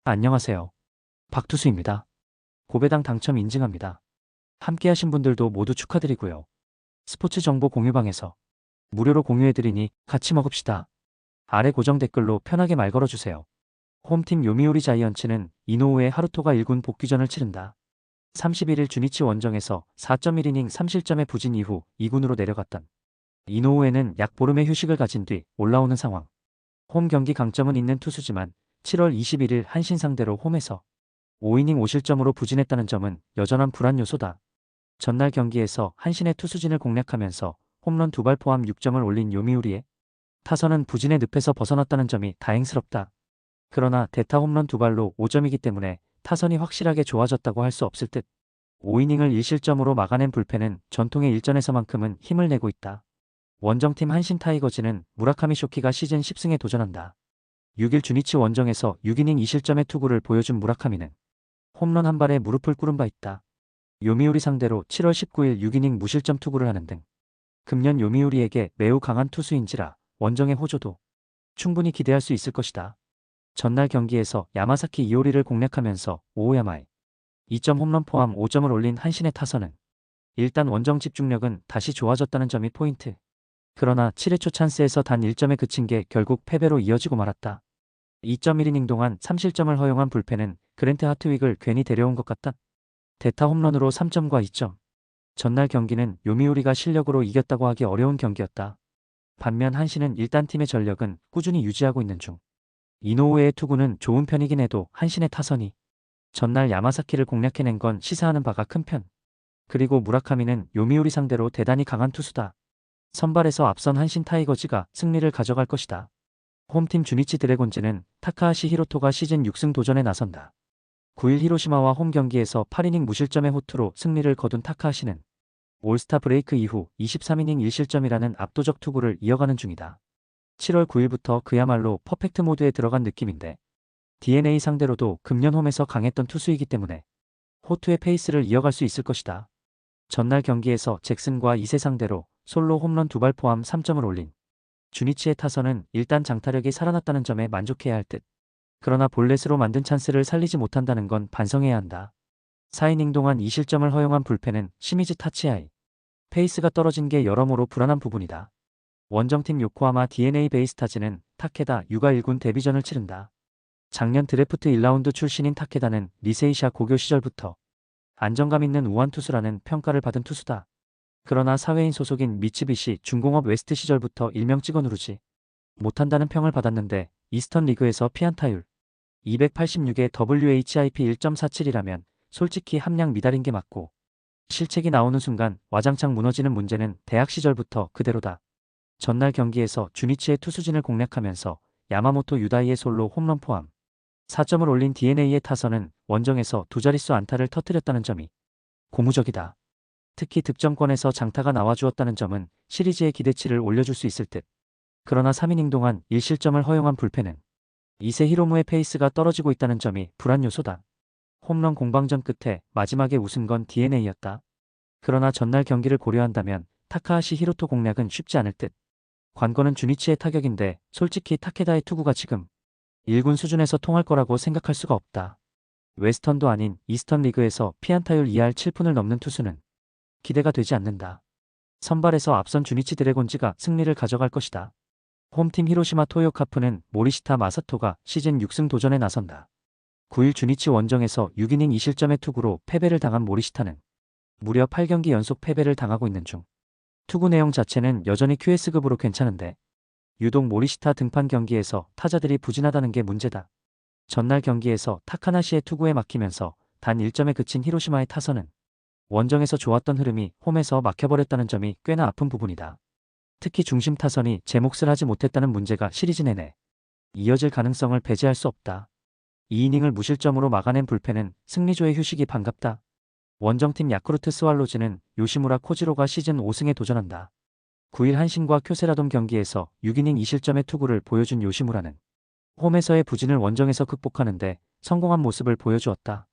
안녕하세요. 박투수입니다. 고배당 당첨 인증합니다. 함께하신 분들도 모두 축하드리고요. 스포츠 정보 공유방에서 무료로 공유해드리니 같이 먹읍시다. 아래 고정 댓글로 편하게 말 걸어주세요. 홈팀 요미우리 자이언츠는 이노우의 하루토가 1군 복귀전을 치른다. 31일 주니치 원정에서 4.1이닝 3실점의 부진 이후 2군으로 내려갔던 이노우에는 약 보름의 휴식을 가진 뒤 올라오는 상황. 홈 경기 강점은 있는 투수지만 7월 21일 한신 상대로 홈에서 5이닝 5실점으로 부진했다는 점은 여전한 불안 요소다. 전날 경기에서 한신의 투수진을 공략하면서 홈런 2발 포함 6점을 올린 요미우리의 타선은 부진의 늪에서 벗어났다는 점이 다행스럽다. 그러나 대타 홈런 2발로 5점이기 때문에 타선이 확실하게 좋아졌다고 할 수 없을 듯. 5이닝을 1실점으로 막아낸 불펜은 전통의 일전에서만큼은 힘을 내고 있다. 원정팀 한신 타이거즈는 무라카미 쇼키가 시즌 10승에 도전한다. 6일 주니치 원정에서 6이닝 2실점의 투구를 보여준 무라카미는 홈런 한 발에 무릎을 꿇은 바 있다. 요미우리 상대로 7월 19일 6이닝 무실점 투구를 하는 등 금년 요미우리에게 매우 강한 투수인지라 원정의 호조도 충분히 기대할 수 있을 것이다. 전날 경기에서 야마사키 이오리를 공략하면서 오오야마에 2점 홈런 포함 5점을 올린 한신의 타선은 일단 원정 집중력은 다시 좋아졌다는 점이 포인트. 그러나 7회 초 찬스에서 단 1점에 그친 게 결국 패배로 이어지고 말았다. 2.1이닝 동안 3실점을 허용한 불펜은 그랜트 하트윅을 괜히 데려온 것 같다. 대타 홈런으로 3점과 2점. 전날 경기는 요미우리가 실력으로 이겼다고 하기 어려운 경기였다. 반면 한신은 일단 팀의 전력은 꾸준히 유지하고 있는 중. 이노우의 투구는 좋은 편이긴 해도 한신의 타선이 전날 야마사키를 공략해낸 건 시사하는 바가 큰 편. 그리고 무라카미는 요미우리 상대로 대단히 강한 투수다. 선발에서 앞선 한신 타이거즈가 승리를 가져갈 것이다. 홈팀 주니치 드래곤즈는 타카하시 히로토가 시즌 6승 도전에 나선다. 9일 히로시마와 홈 경기에서 8이닝 무실점의 호투로 승리를 거둔 타카하시는 올스타 브레이크 이후 23이닝 1실점이라는 압도적 투구를 이어가는 중이다. 7월 9일부터 그야말로 퍼펙트 모드에 들어간 느낌인데 DNA 상대로도 금년 홈에서 강했던 투수이기 때문에 호투의 페이스를 이어갈 수 있을 것이다. 전날 경기에서 잭슨과 2세 상대로 솔로 홈런 2발 포함 3점을 올린 주니치의 타선은 일단 장타력이 살아났다는 점에 만족해야 할 듯. 그러나 볼넷으로 만든 찬스를 살리지 못한다는 건 반성해야 한다. 4이닝 동안 2실점을 허용한 불펜은 시미즈 타치아이. 페이스가 떨어진 게 여러모로 불안한 부분이다. 원정팀 요코하마 DNA 베이스타즈는 타케다 유가 1군 데뷔전을 치른다. 작년 드래프트 1라운드 출신인 타케다는 리세이샤 고교 시절부터 안정감 있는 우완 투수라는 평가를 받은 투수다. 그러나 사회인 소속인 미츠비시 중공업 웨스트 시절부터 일명 찍어 누르지 못한다는 평을 받았는데 이스턴 리그에서 피안타율 286에 WHIP 1.47이라면 솔직히 함량 미달인 게 맞고 실책이 나오는 순간 와장창 무너지는 문제는 대학 시절부터 그대로다. 전날 경기에서 주니치의 투수진을 공략하면서 야마모토 유다이의 솔로 홈런 포함 4점을 올린 DNA의 타선은 원정에서 두 자릿수 안타를 터뜨렸다는 점이 고무적이다. 특히 득점권에서 장타가 나와주었다는 점은 시리즈의 기대치를 올려줄 수 있을 듯. 그러나 3이닝 동안 1실점을 허용한 불펜은 이세 히로무의 페이스가 떨어지고 있다는 점이 불안 요소다. 홈런 공방전 끝에 마지막에 웃은 건 DNA였다. 그러나 전날 경기를 고려한다면 타카하시 히로토 공략은 쉽지 않을 듯. 관건은 주니치의 타격인데 솔직히 타케다의 투구가 지금 1군 수준에서 통할 거라고 생각할 수가 없다. 웨스턴도 아닌 이스턴 리그에서 피안타율 2할 7푼을 넘는 투수는 기대가 되지 않는다. 선발에서 앞선 주니치 드래곤즈가 승리를 가져갈 것이다. 홈팀 히로시마 토요카프는 모리시타 마사토가 시즌 6승 도전에 나선다. 9일 주니치 원정에서 6이닝 2실점의 투구로 패배를 당한 모리시타는 무려 8경기 연속 패배를 당하고 있는 중. 투구 내용 자체는 여전히 QS급으로 괜찮은데 유독 모리시타 등판 경기에서 타자들이 부진하다는 게 문제다. 전날 경기에서 타카나시의 투구에 막히면서 단 1점에 그친 히로시마의 타선은 원정에서 좋았던 흐름이 홈에서 막혀버렸다는 점이 꽤나 아픈 부분이다. 특히 중심 타선이 제 몫을 하지 못했다는 문제가 시리즈 내내 이어질 가능성을 배제할 수 없다. 2이닝을 무실점으로 막아낸 불펜은 승리조의 휴식이 반갑다. 원정팀 야쿠르트 스왈로즈는 요시무라 코지로가 시즌 5승에 도전한다. 9일 한신과 쿄세라돔 경기에서 6이닝 2실점의 투구를 보여준 요시무라는 홈에서의 부진을 원정에서 극복하는데 성공한 모습을 보여주었다.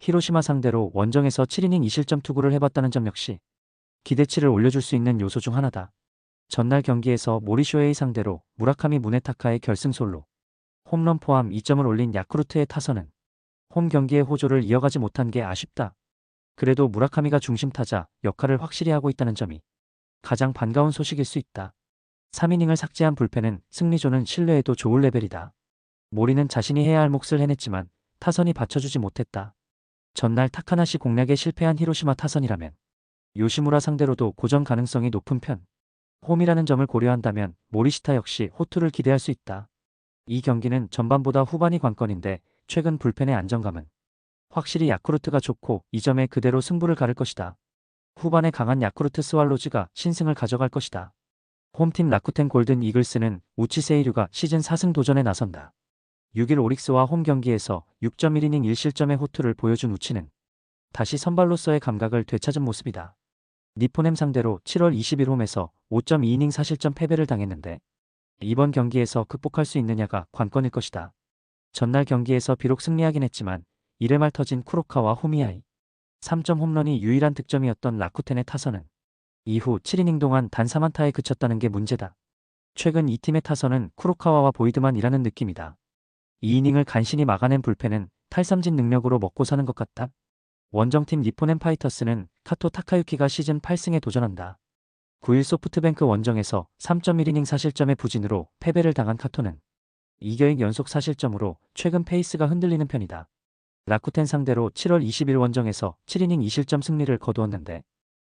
히로시마 상대로 원정에서 7이닝 2실점 투구를 해봤다는 점 역시 기대치를 올려줄 수 있는 요소 중 하나다. 전날 경기에서 모리쇼에이 상대로 무라카미 무네타카의 결승 솔로 홈런 포함 2점을 올린 야쿠르트의 타선은 홈 경기의 호조를 이어가지 못한 게 아쉽다. 그래도 무라카미가 중심 타자 역할을 확실히 하고 있다는 점이 가장 반가운 소식일 수 있다. 3이닝을 삭제한 불펜은 승리조는 신뢰해도 좋을 레벨이다. 모리는 자신이 해야 할 몫을 해냈지만 타선이 받쳐주지 못했다. 전날 타카나시 공략에 실패한 히로시마 타선이라면 요시무라 상대로도 고전 가능성이 높은 편. 홈이라는 점을 고려한다면 모리시타 역시 호투를 기대할 수 있다. 이 경기는 전반보다 후반이 관건인데 최근 불펜의 안정감은 확실히 야쿠르트가 좋고 이 점에 그대로 승부를 가를 것이다. 후반에 강한 야쿠르트 스왈로즈가 신승을 가져갈 것이다. 홈팀 라쿠텐 골든 이글스는 우치 세이류가 시즌 4승 도전에 나선다. 6일 오릭스와 홈 경기에서 6.1이닝 1실점의 호투를 보여준 우치는 다시 선발로서의 감각을 되찾은 모습이다. 니포넴 상대로 7월 20일 홈에서 5.2이닝 4실점 패배를 당했는데 이번 경기에서 극복할 수 있느냐가 관건일 것이다. 전날 경기에서 비록 승리하긴 했지만 1회 말 터진 쿠로카와 후미아이 3점 홈런이 유일한 득점이었던 라쿠텐의 타선은 이후 7이닝 동안 단 3안타에 그쳤다는 게 문제다. 최근 이 팀의 타선은 쿠로카와와 보이드만이라는 느낌이다. 2이닝을 간신히 막아낸 불펜은 탈삼진 능력으로 먹고 사는 것 같다. 원정팀 니포넴 파이터스는 카토 타카유키가 시즌 8승에 도전한다. 9일 소프트뱅크 원정에서 3.1이닝 4실점의 부진으로 패배를 당한 카토는 2경기 연속 4실점으로 최근 페이스가 흔들리는 편이다. 라쿠텐 상대로 7월 20일 원정에서 7이닝 2실점 승리를 거두었는데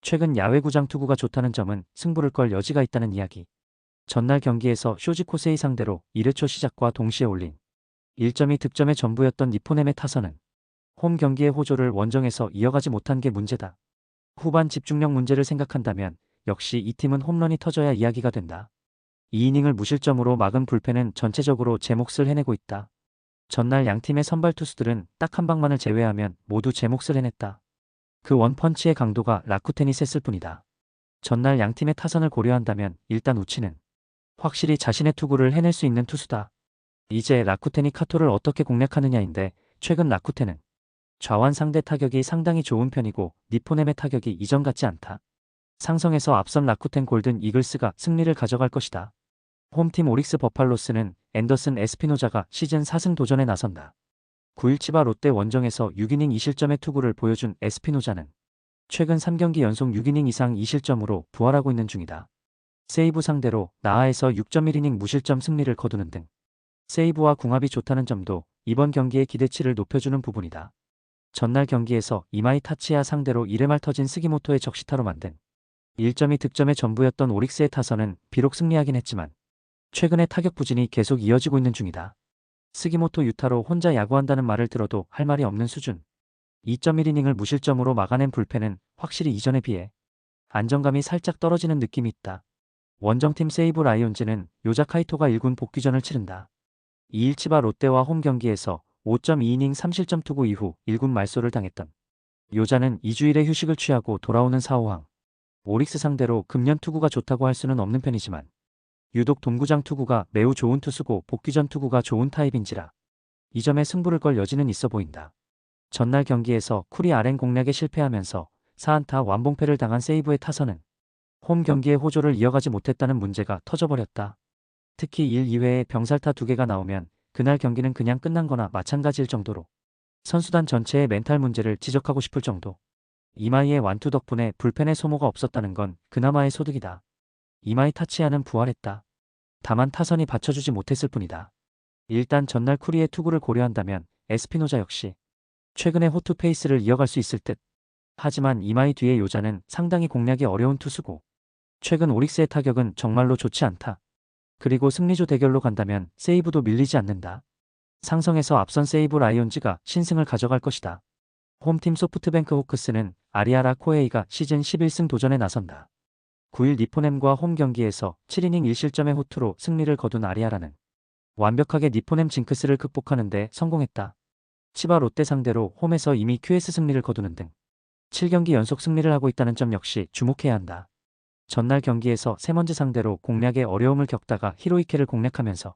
최근 야외구장 투구가 좋다는 점은 승부를 걸 여지가 있다는 이야기. 전날 경기에서 쇼지 코세이 상대로 1회 초 시작과 동시에 올린 1점이 득점의 전부였던 니포넴의 타선은 홈 경기의 호조를 원정에서 이어가지 못한 게 문제다. 후반 집중력 문제를 생각한다면 역시 이 팀은 홈런이 터져야 이야기가 된다. 2이닝을 무실점으로 막은 불펜은 전체적으로 제 몫을 해내고 있다. 전날 양팀의 선발 투수들은 딱 한 방만을 제외하면 모두 제 몫을 해냈다. 그 원펀치의 강도가 라쿠텐이 셌을 뿐이다. 전날 양팀의 타선을 고려한다면 일단 우치는 확실히 자신의 투구를 해낼 수 있는 투수다. 이제 라쿠텐이 카토를 어떻게 공략하느냐인데 최근 라쿠텐은 좌완 상대 타격이 상당히 좋은 편이고 니포넴의 타격이 이전 같지 않다. 상성에서 앞선 라쿠텐 골든 이글스가 승리를 가져갈 것이다. 홈팀 오릭스 버팔로스는 앤더슨 에스피노자가 시즌 4승 도전에 나선다. 9일 치바 롯데 원정에서 6이닝 2실점의 투구를 보여준 에스피노자는 최근 3경기 연속 6이닝 이상 2실점으로 부활하고 있는 중이다. 세이브 상대로 나하에서 6.1이닝 무실점 승리를 거두는 등 세이브와 궁합이 좋다는 점도 이번 경기의 기대치를 높여주는 부분이다. 전날 경기에서 이마이 타치야 상대로 1회 말 터진 스기모토의 적시타로 만든 1점이 득점의 전부였던 오릭스의 타선은 비록 승리하긴 했지만 최근의 타격 부진이 계속 이어지고 있는 중이다. 스기모토 유타로 혼자 야구한다는 말을 들어도 할 말이 없는 수준. 2.1이닝을 무실점으로 막아낸 불펜은 확실히 이전에 비해 안정감이 살짝 떨어지는 느낌이 있다. 원정팀 세이브 라이온즈는 요자 카이토가 1군 복귀전을 치른다. 2일 치바 롯데와 홈 경기에서 5.2이닝 3실점 투구 이후 1군 말소를 당했던 요자는 2주일의 휴식을 취하고 돌아오는 4호황. 오릭스 상대로 금년 투구가 좋다고 할 수는 없는 편이지만 유독 동구장 투구가 매우 좋은 투수고 복귀전 투구가 좋은 타입인지라 이 점에 승부를 걸 여지는 있어 보인다. 전날 경기에서 쿠리 아렌 공략에 실패하면서 4안타 완봉패를 당한 세이브의 타선은 홈 경기의 호조를 이어가지 못했다는 문제가 터져버렸다. 특히 1, 2회에 병살타 2개가 나오면 그날 경기는 그냥 끝난 거나 마찬가지일 정도로 선수단 전체의 멘탈 문제를 지적하고 싶을 정도. 이마이의 완투 덕분에 불펜의 소모가 없었다는 건 그나마의 소득이다. 이마이 타치야는 부활했다. 다만 타선이 받쳐주지 못했을 뿐이다. 일단 전날 쿠리의 투구를 고려한다면 에스피노자 역시 최근의 호투 페이스를 이어갈 수 있을 듯. 하지만 이마이 뒤의 요자는 상당히 공략이 어려운 투수고 최근 오릭스의 타격은 정말로 좋지 않다. 그리고 승리조 대결로 간다면 세이브도 밀리지 않는다. 상성에서 앞선 세이브 라이온즈가 신승을 가져갈 것이다. 홈팀 소프트뱅크 호크스는 아리아라 코에이가 시즌 11승 도전에 나선다. 9일 니포넴과 홈 경기에서 7이닝 1실점의 호투로 승리를 거둔 아리아라는 완벽하게 니포넴 징크스를 극복하는 데 성공했다. 치바 롯데 상대로 홈에서 이미 QS 승리를 거두는 등 7경기 연속 승리를 하고 있다는 점 역시 주목해야 한다. 전날 경기에서 세먼즈 상대로 공략에 어려움을 겪다가 히로이케를 공략하면서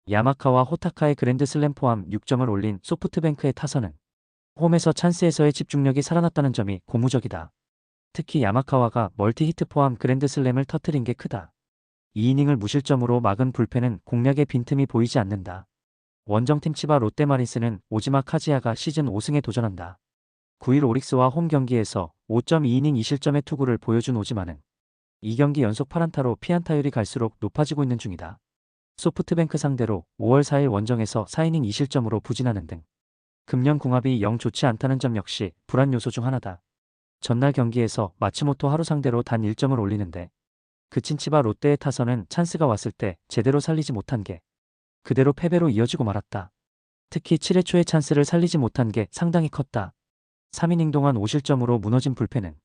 야마카와 호타카의 그랜드슬램 포함 6점을 올린 소프트뱅크의 타선은 홈에서 찬스에서의 집중력이 살아났다는 점이 고무적이다. 특히 야마카와가 멀티 히트 포함 그랜드슬램을 터뜨린 게 크다. 2이닝을 무실점으로 막은 불펜은 공략의 빈틈이 보이지 않는다. 원정팀 치바 롯데마린스는 오지마 카지야가 시즌 5승에 도전한다. 9일 오릭스와 홈 경기에서 5.2이닝 2실점의 투구를 보여준 오지마는 2경기 연속 8안타로 피안타율이 갈수록 높아지고 있는 중이다. 소프트뱅크 상대로 5월 4일 원정에서 4이닝 2실점으로 부진하는 등 금년 궁합이 영 좋지 않다는 점 역시 불안 요소 중 하나다. 전날 경기에서 마츠모토 하루 상대로 단 1점을 올리는데 그친 치바 롯데의 타선은 찬스가 왔을 때 제대로 살리지 못한 게 그대로 패배로 이어지고 말았다. 특히 7회 초의 찬스를 살리지 못한 게 상당히 컸다. 3이닝 동안 5실점으로 무너진 불펜은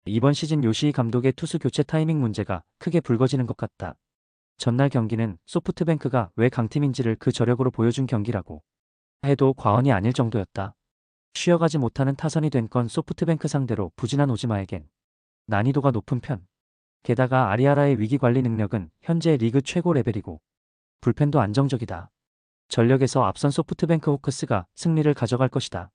이번 시즌 요시이 감독의 투수 교체 타이밍 문제가 크게 불거지는 것 같다. 전날 경기는 소프트뱅크가 왜 강팀인지를 그 저력으로 보여준 경기라고 해도 과언이 아닐 정도였다. 쉬어가지 못하는 타선이 된 건 소프트뱅크 상대로 부진한 오지마에겐 난이도가 높은 편. 게다가 아리아라의 위기관리 능력은 현재 리그 최고 레벨이고 불펜도 안정적이다. 전력에서 앞선 소프트뱅크 호크스가 승리를 가져갈 것이다.